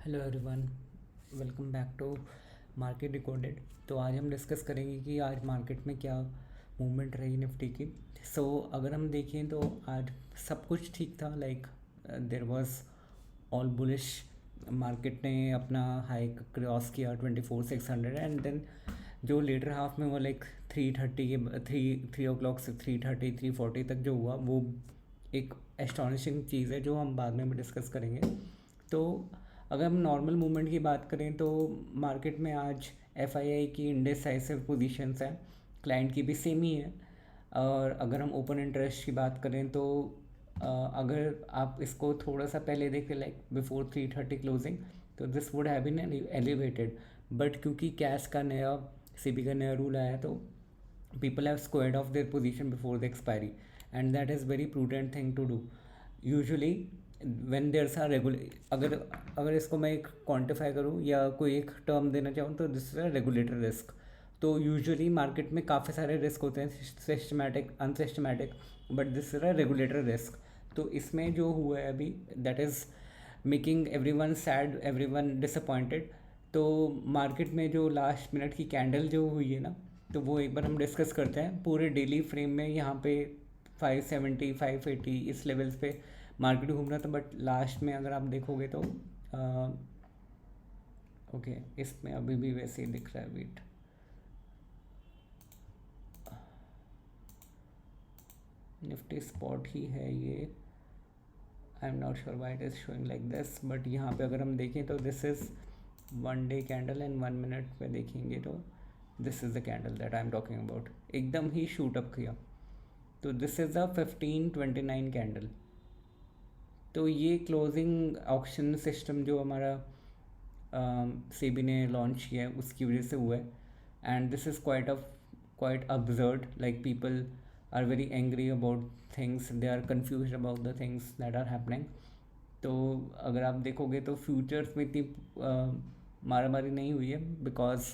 Hello everyone, welcome back to market decoded. तो आज हम डिस्कस करेंगे कि आज मार्केट में क्या मूवमेंट रही निफ्टी की। अगर हम देखें तो आज सब कुछ ठीक था, like there was all bullish. Market ने अपना हाइक क्रॉस किया 24,600 एंड देन जो लेटर हाफ में वो लाइक 3:30 के थ्री ओ क्लॉक से 3:30 3:40 तक जो हुआ वो एक एस्टॉनिशिंग चीज़ है जो हम बाद में भी डिस्कस करेंगे। तो अगर हम नॉर्मल मूवमेंट की बात करें तो मार्केट में आज एफआईआई की इंडिसाइसिव पोजीशंस हैं, क्लाइंट की भी सेम ही है। और अगर हम ओपन इंटरेस्ट की बात करें तो अगर आप इसको थोड़ा सा पहले देखें लाइक बिफोर 3:30 क्लोजिंग, तो this would have been elevated. But क्योंकि कैश का नया सेबी का नया रूल आया है तो people have squared off their position before the expiry, and that is very prudent thing to do usually when there's a regular। अगर इसको मैं एक क्वांटिफाई करूँ या कोई एक टर्म देना चाहूँ तो this is a regulator risk. तो यूजुअली मार्केट में काफ़ी सारे रिस्क होते हैं, systematic unsystematic, but this is a regulator risk. तो इसमें जो हुआ है अभी that is making every one sad, every one disappointed. तो मार्केट में जो लास्ट मिनट की कैंडल जो हुई है ना, तो वो एक बार हम डिस्कस करते हैं पूरे डेली फ्रेम में। यहाँ पे 570 580 इस लेवल्स पे मार्केट घूम रहा था, बट लास्ट में अगर आप देखोगे तो ओके इसमें अभी भी वैसे ही दिख रहा है। वेट, निफ्टी स्पॉट ही है ये, I am not sure why it is showing like this, but यहाँ पे अगर हम देखें तो this is 1 day candle and 1 minute पे देखेंगे तो this is the candle that I am talking about, एकदम ही शूट अप किया। तो दिस इज़ अ 1529 कैंडल। तो ये क्लोजिंग ऑक्शन सिस्टम जो हमारा सेबी ने लॉन्च किया है उसकी वजह से हुआ है। And this is quite absurd, like people are very angry about things, they are confuse about the things that are happening. तो अगर आप देखोगे तो फ्यूचर्स में इतनी मारा मारी नहीं हुई है, because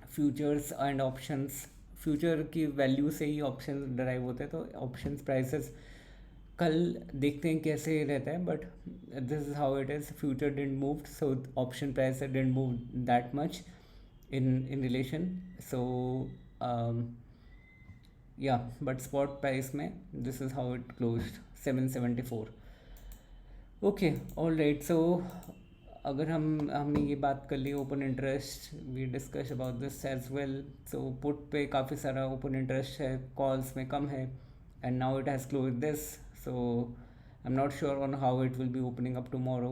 futures and options, future की वैल्यू से ही ऑप्शन डराइव होते हैं। तो ऑप्शंस प्राइसेस कल देखते हैं कैसे रहता है, but this is how it is. Future didn't move, so option price didn't move that much in relation। so yeah, but spot price में this is how it closed 774। Okay all right. So अगर हमने ये बात कर ली open interest, we discuss about this as well. So put पे काफ़ी सारा ओपन इंटरेस्ट है, कॉल्स में कम है, and now it has close this. So I am not sure on how it will be opening up tomorrow,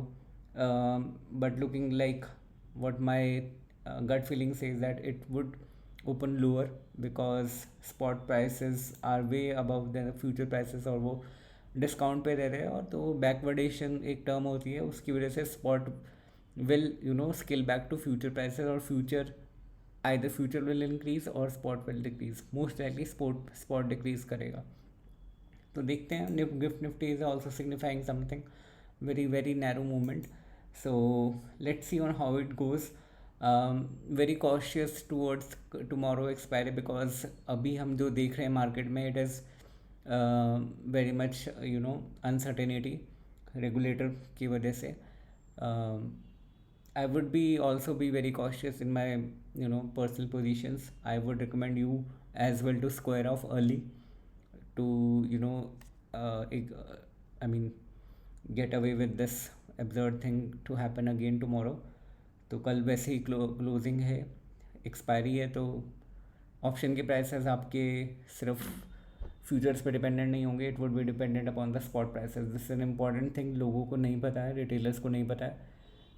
but looking like what my gut feeling says that it would open lower because spot prices are way above the future prices, और वो discount पे दे रहे हैं। और तो backwardation एक term होती है, उसकी वजह से spot will scale back to future prices, और future either future will increase और spot will decrease. Most likely spot decrease करेगा। तो देखते हैं, GIFT Nifty is also signifying something, very very narrow movement. So let's see on how it goes. Very cautious towards tomorrow expiry because अभी हम जो देख रहे हैं मार्केट में it is very much uncertainty regulator की वजह से। I would be also be very cautious in my personal positions. I would recommend you as well to square off early to I mean get away with this absurd thing to happen again tomorrow। तो कल वैसे ही closing है, expiry है, तो option के prices आपके सिर्फ futures पे डिपेंडेंट नहीं होंगे, it would be dependent upon the spot prices. This is an important thing, लोगों को नहीं पता है, रिटेलर्स को नहीं पता है।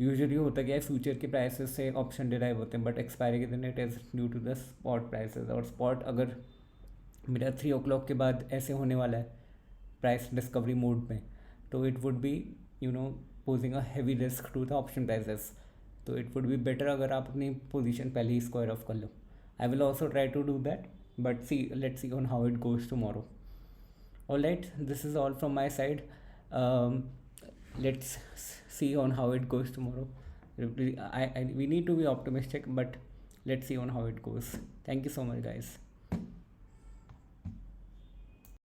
यूजुअली होता क्या है, फ्यूचर के प्राइसेस से ऑप्शन डिराइव होते हैं, बट एक्सपायरी के दिन it is due to the spot prices. और स्पॉट अगर मेरा 3 o'clock के बाद ऐसे होने वाला है प्राइस डिस्कवरी मोड में, तो it would be posing a heavy risk to the option prices। तो it would be better अगर आप अपनी position पहले ही square off कर लो। I will also try to do that, but let's see on how it goes tomorrow। Alright, this is all from my side। Let's see on how it goes tomorrow। We need to be optimistic, but let's see on how it goes। Thank you so much guys।